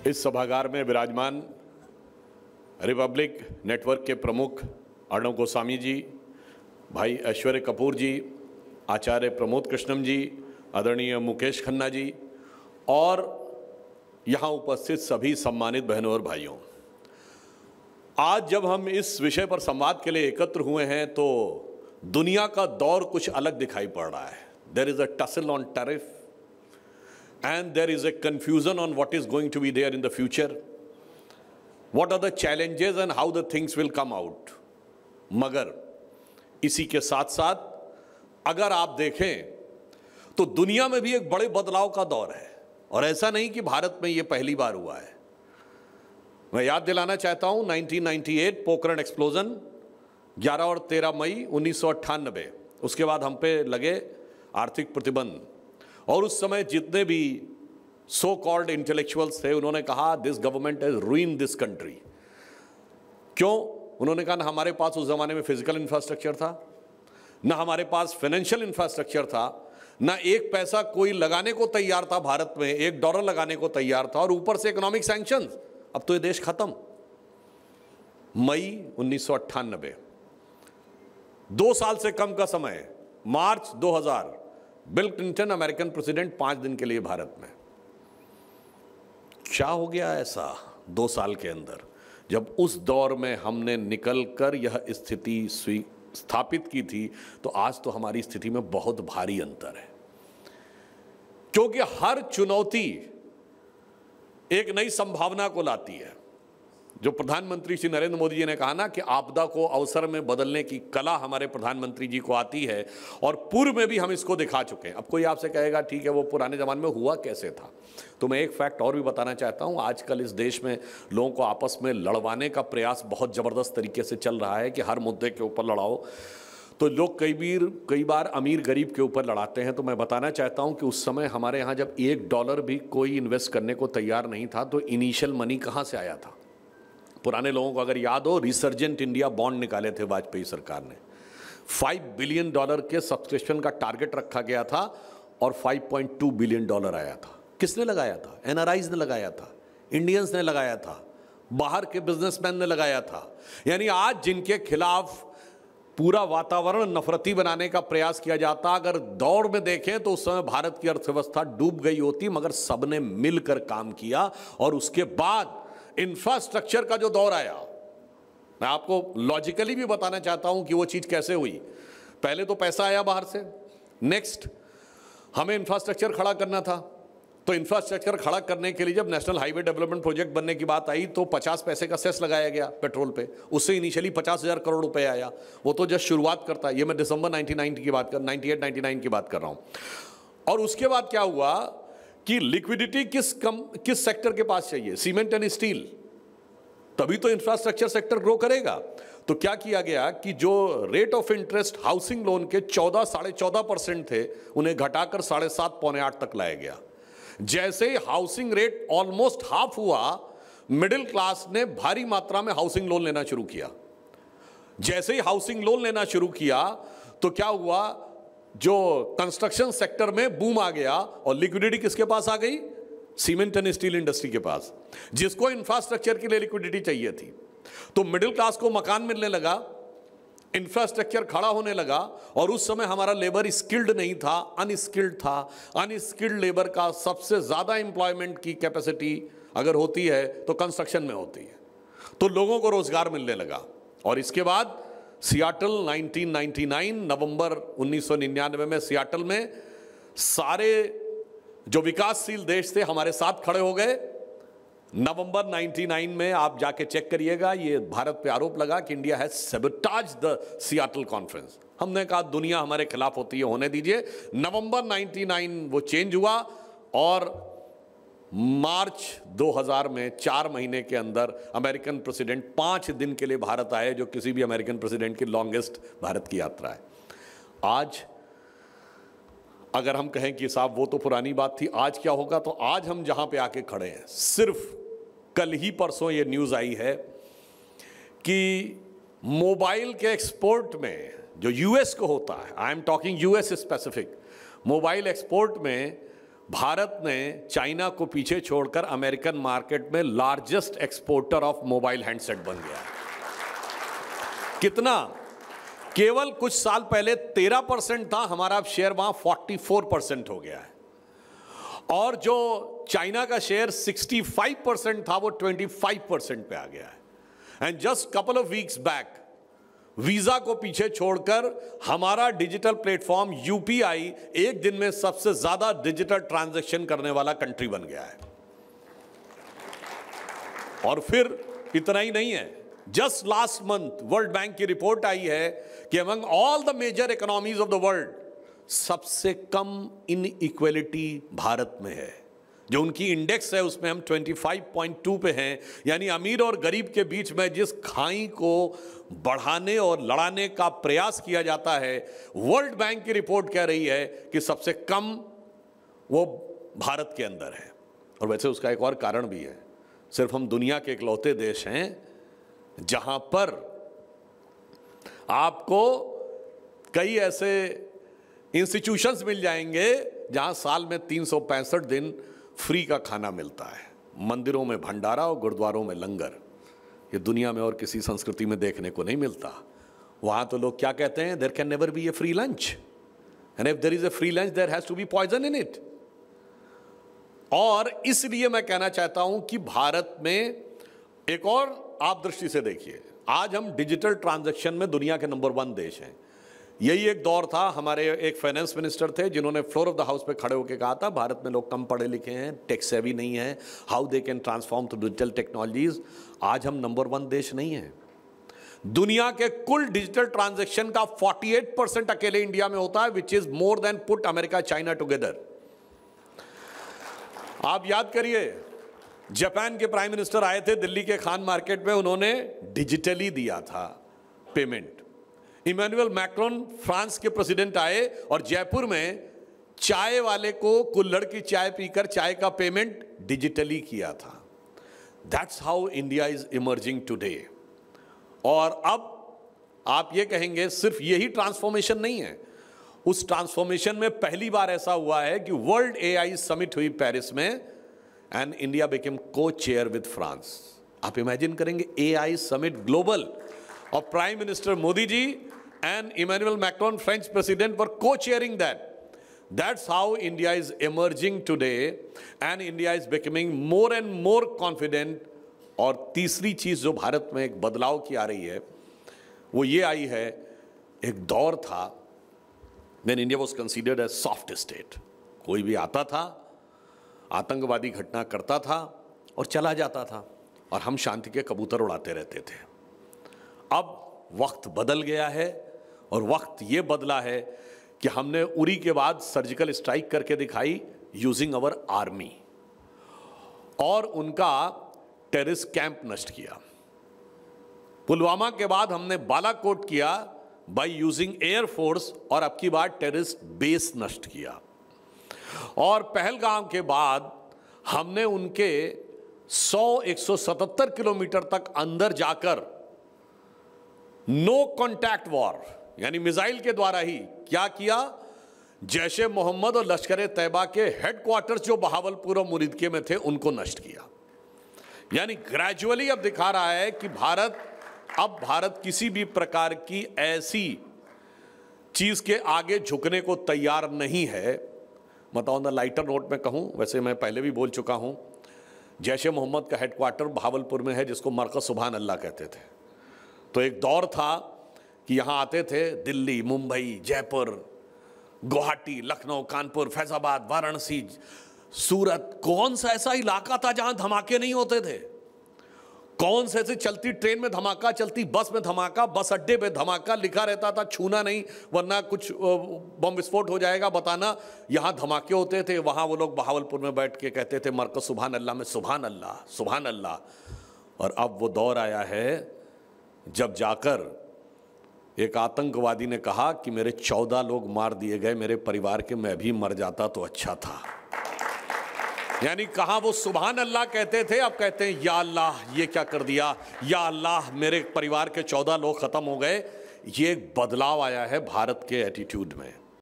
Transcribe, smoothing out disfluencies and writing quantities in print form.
इस सभागार में विराजमान रिपब्लिक नेटवर्क के प्रमुख अर्णव गोस्वामी जी, भाई ऐश्वर्य कपूर जी, आचार्य प्रमोद कृष्णम जी, आदरणीय मुकेश खन्ना जी और यहाँ उपस्थित सभी सम्मानित बहनों और भाइयों, आज जब हम इस विषय पर संवाद के लिए एकत्र हुए हैं तो दुनिया का दौर कुछ अलग दिखाई पड़ रहा है। There is a tussle on tariff and there is a confusion on what is going to be there in the future, what are the challenges and how the things will come out। मगर इसी के साथ साथ अगर आप देखें तो दुनिया में भी एक बड़े बदलाव का दौर है और ऐसा नहीं कि भारत में ये पहली बार हुआ है। मैं याद दिलाना चाहता हूं 1998 पोखरण एक्सप्लोजन, 11 और 13 मई 1998, उसके बाद हम पे लगे आर्थिक प्रतिबंध और उस समय जितने भी सो कॉल्ड इंटेलेक्चुअल्स थे उन्होंने कहा this government has ruined this country. क्यों? उन्होंने कहा ना हमारे पास उस जमाने में फिजिकल इंफ्रास्ट्रक्चर था, ना हमारे पास फाइनेंशियल इंफ्रास्ट्रक्चर था, ना एक पैसा कोई लगाने को तैयार था, भारत में $1 लगाने को तैयार था और ऊपर से इकोनॉमिक सैंक्शंस। अब तो ये देश खत्म। मई 1998, 2 साल से कम का समय, मार्च 2000, बिल क्लिंटन अमेरिकन प्रेसिडेंट 5 दिन के लिए भारत में। क्या हो गया ऐसा 2 साल के अंदर? जब उस दौर में हमने निकलकर यह स्थिति स्थापित की थी तो आज तो हमारी स्थिति में बहुत भारी अंतर है, क्योंकि हर चुनौती एक नई संभावना को लाती है। जो प्रधानमंत्री श्री नरेंद्र मोदी जी ने कहा ना कि आपदा को अवसर में बदलने की कला हमारे प्रधानमंत्री जी को आती है और पूर्व में भी हम इसको दिखा चुके हैं। अब कोई आपसे कहेगा ठीक है वो पुराने ज़माने में हुआ कैसे था, तो मैं एक फैक्ट और भी बताना चाहता हूं। आजकल इस देश में लोगों को आपस में लड़वाने का प्रयास बहुत ज़बरदस्त तरीके से चल रहा है कि हर मुद्दे के ऊपर लड़ाओ, तो लोग कई बार अमीर गरीब के ऊपर लड़ाते हैं। तो मैं बताना चाहता हूं कि उस समय हमारे यहाँ जब $1 भी कोई इन्वेस्ट करने को तैयार नहीं था तो इनिशियल मनी कहाँ से आया था? पुराने लोगों को अगर याद हो, रिसर्जेंट इंडिया बॉन्ड निकाले थे वाजपेयी सरकार ने, $5 बिलियन के सब्सक्रिप्शन का टारगेट रखा गया था और $5.2 बिलियन आया था। किसने लगाया था? एनआरआईज ने लगाया था, इंडियंस ने लगाया था, बाहर के बिजनेसमैन ने लगाया था। यानी आज जिनके खिलाफ पूरा वातावरण नफरती बनाने का प्रयास किया जाता, अगर दौड़ में देखें तो उस समय भारत की अर्थव्यवस्था डूब गई होती, मगर सबने मिलकर काम किया और उसके बाद इंफ्रास्ट्रक्चर का जो दौर आया, मैं आपको लॉजिकली भी बताना चाहता हूं कि वो चीज कैसे हुई। पहले तो पैसा आया बाहर से, नेक्स्ट हमें इंफ्रास्ट्रक्चर खड़ा करना था, तो इंफ्रास्ट्रक्चर खड़ा करने के लिए जब नेशनल हाईवे डेवलपमेंट प्रोजेक्ट बनने की बात आई तो 50 पैसे का सेस लगाया गया पेट्रोल पे। उससे इनिशियली 50,000 करोड़ रुपए आया। वो तो जस्ट शुरुआत करता है, ये मैं दिसंबर 98 99 की बात कर रहा हूं। और उसके बाद क्या हुआ कि लिक्विडिटी किस सेक्टर के पास चाहिए? सीमेंट एंड स्टील, तभी तो इंफ्रास्ट्रक्चर सेक्टर ग्रो करेगा। तो क्या किया गया कि जो rate of interest housing loan के 14.5% थे उन्हें घटाकर 7.5 पौने 8 तक लाया गया। जैसे ही हाउसिंग रेट ऑलमोस्ट हाफ हुआ, मिडिल क्लास ने भारी मात्रा में हाउसिंग लोन लेना शुरू किया। जैसे ही हाउसिंग लोन लेना शुरू किया तो क्या हुआ, जो कंस्ट्रक्शन सेक्टर में बूम आ गया और लिक्विडिटी किसके पास आ गई? सीमेंट एंड स्टील इंडस्ट्री के पास, जिसको इंफ्रास्ट्रक्चर के लिए लिक्विडिटी चाहिए थी। तो मिडिल क्लास को मकान मिलने लगा, इंफ्रास्ट्रक्चर खड़ा होने लगा और उस समय हमारा लेबर स्किल्ड नहीं था, अनस्किल्ड था। अनस्किल्ड लेबर का सबसे ज्यादा एम्प्लॉयमेंट की कैपेसिटी अगर होती है तो कंस्ट्रक्शन में होती है, तो लोगों को रोजगार मिलने लगा। और इसके बाद सियाटल 1999 नवंबर 1999 में सियाटल में सारे जो विकासशील देश थे हमारे साथ खड़े हो गए। नवंबर 99 में आप जाके चेक करिएगा, ये भारत पे आरोप लगा कि India has sabotage the Seattle conference. हमने कहा दुनिया हमारे खिलाफ होती है, होने दीजिए। नवंबर 99 वो चेंज हुआ और मार्च 2000 में 4 महीने के अंदर अमेरिकन प्रेसिडेंट 5 दिन के लिए भारत आए, जो किसी भी अमेरिकन प्रेसिडेंट की लॉन्गेस्ट भारत की यात्रा है। आज अगर हम कहें कि साहब वो तो पुरानी बात थी, आज क्या होगा, तो आज हम जहां पे आके खड़े हैं, सिर्फ कल ही परसों ये न्यूज़ आई है कि मोबाइल के एक्सपोर्ट में जो यूएस को होता है, I am talking US specific, mobile export में भारत ने चाइना को पीछे छोड़कर अमेरिकन मार्केट में largest exporter of mobile handset बन गया है। कितना? केवल कुछ साल पहले 13% था हमारा, अब शेयर वहां 44% हो गया है। और जो चाइना का शेयर 65% था वो 25% पे आ गया है। And just couple of weeks back visa को पीछे छोड़कर हमारा डिजिटल प्लेटफॉर्म यूपीआई एक दिन में सबसे ज्यादा डिजिटल ट्रांजैक्शन करने वाला कंट्री बन गया है। और फिर इतना ही नहीं है, just last month World Bank की रिपोर्ट आई है कि among all the major economies of the world सबसे कम इनइक्वालिटी भारत में है। जो उनकी इंडेक्स है उसमें हम 25.2 पे हैं, यानी अमीर और गरीब के बीच में जिस खाई को बढ़ाने और लड़ाने का प्रयास किया जाता है, वर्ल्ड बैंक की रिपोर्ट कह रही है कि सबसे कम वो भारत के अंदर है। और वैसे उसका एक और कारण भी है, सिर्फ हम दुनिया के इकलौते देश हैं जहां पर आपको कई ऐसे इंस्टीट्यूशंस मिल जाएंगे जहां साल में 365 दिन फ्री का खाना मिलता है। मंदिरों में भंडारा और गुरुद्वारों में लंगर। ये दुनिया में और किसी संस्कृति में देखने को नहीं मिलता। वहां तो लोग क्या कहते हैं, there can never be a free lunch, and if there is a free lunch there has to be poison in it. और इसलिए मैं कहना चाहता हूं कि भारत में एक और आप दृष्टि से देखिए, आज हम डिजिटल ट्रांजैक्शन में दुनिया के नंबर 1 देश हैं। यही एक दौर था, हमारे एक फाइनेंस मिनिस्टर थे जिन्होंने फ्लोर ऑफ द हाउस पे खड़े होकर कहा था भारत में लोग कम पढ़े लिखे हैं, टेक सेवी नहीं है, how they can transform to digital technologies. आज हम नंबर 1 देश नहीं है। दुनिया के कुल डिजिटल ट्रांजैक्शन का 48% अकेले इंडिया में होता है, which is more than put America China together. आप याद करिए, जापान के प्राइम मिनिस्टर आए थे दिल्ली के खान मार्केट में, उन्होंने डिजिटली दिया था पेमेंट। इमैनुअल मैक्रोन फ्रांस के प्रेसिडेंट आए और जयपुर में चाय वाले को कुल्हड़ की चाय पीकर चाय का पेमेंट डिजिटली किया था। That's how India is emerging today. और अब आप ये कहेंगे सिर्फ यही ट्रांसफॉर्मेशन नहीं है, उस ट्रांसफॉर्मेशन में पहली बार ऐसा हुआ है कि वर्ल्ड एआई समिट हुई पेरिस में and India became co chair with France. आप इमेजिन करेंगे एआई समिट ग्लोबल और prime minister Modi ji and Emmanuel Macron, French president, were co-chairing that. That's how India is emerging today and India is becoming more and more confident. और तीसरी चीज जो भारत में एक बदलाव की आ रही है वो ये आई है, एक दौर था when India was considered as soft state। कोई भी आता था, आतंकवादी घटना करता था और चला जाता था और हम शांति के कबूतर उड़ाते रहते थे। अब वक्त बदल गया है और वक्त ये बदला है कि हमने उरी के बाद सर्जिकल स्ट्राइक करके दिखाई यूजिंग अवर आर्मी, और उनका टेररिस्ट कैंप नष्ट किया। पुलवामा के बाद हमने बालाकोट किया बाय यूजिंग एयरफोर्स, और अब की बार टेररिस्ट बेस नष्ट किया। और पहलगाम के बाद हमने उनके 177 किलोमीटर तक अंदर जाकर नो कॉन्टैक्ट वॉर यानी मिसाइल के द्वारा ही क्या किया, जैश ए मोहम्मद और लश्कर तैयबा के हेडक्वार्टर्स जो बहावलपुर और मुरीदके में थे उनको नष्ट किया। यानी ग्रेजुअली अब दिखा रहा है कि भारत किसी भी प्रकार की ऐसी चीज के आगे झुकने को तैयार नहीं है। मतलब ऑन द लाइटर नोट में कहूं, वैसे मैं पहले भी बोल चुका हूं, जैश ए मोहम्मद का हेडक्वार्टर बहावलपुर में है जिसको मरकज सुभान अल्लाह कहते थे। तो एक दौर था कि यहाँ आते थे दिल्ली, मुंबई, जयपुर, गुवाहाटी, लखनऊ, कानपुर, फैजाबाद, वाराणसी, सूरत, कौन सा ऐसा इलाका था जहां धमाके नहीं होते थे? कौन से ऐसे चलती ट्रेन में धमाका, चलती बस में धमाका, बस अड्डे पे धमाका, लिखा रहता था छूना नहीं वरना कुछ बम विस्फोट हो जाएगा बताना। यहाँ धमाके होते थे, वहाँ वो लोग बहावलपुर में बैठ के कहते थे मरकज सुभान अल्लाह में सुभान अल्लाह सुभान अल्लाह। और अब वो दौर आया है जब जाकर एक आतंकवादी ने कहा कि मेरे 14 लोग मार दिए गए, मेरे परिवार के, मैं भी मर जाता तो अच्छा था। यानी कहां वो सुभान अल्लाह कहते थे, अब कहते हैं या अल्लाह ये क्या कर दिया, या अल्लाह मेरे परिवार के 14 लोग खत्म हो गए। ये एक बदलाव आया है भारत के एटीट्यूड में।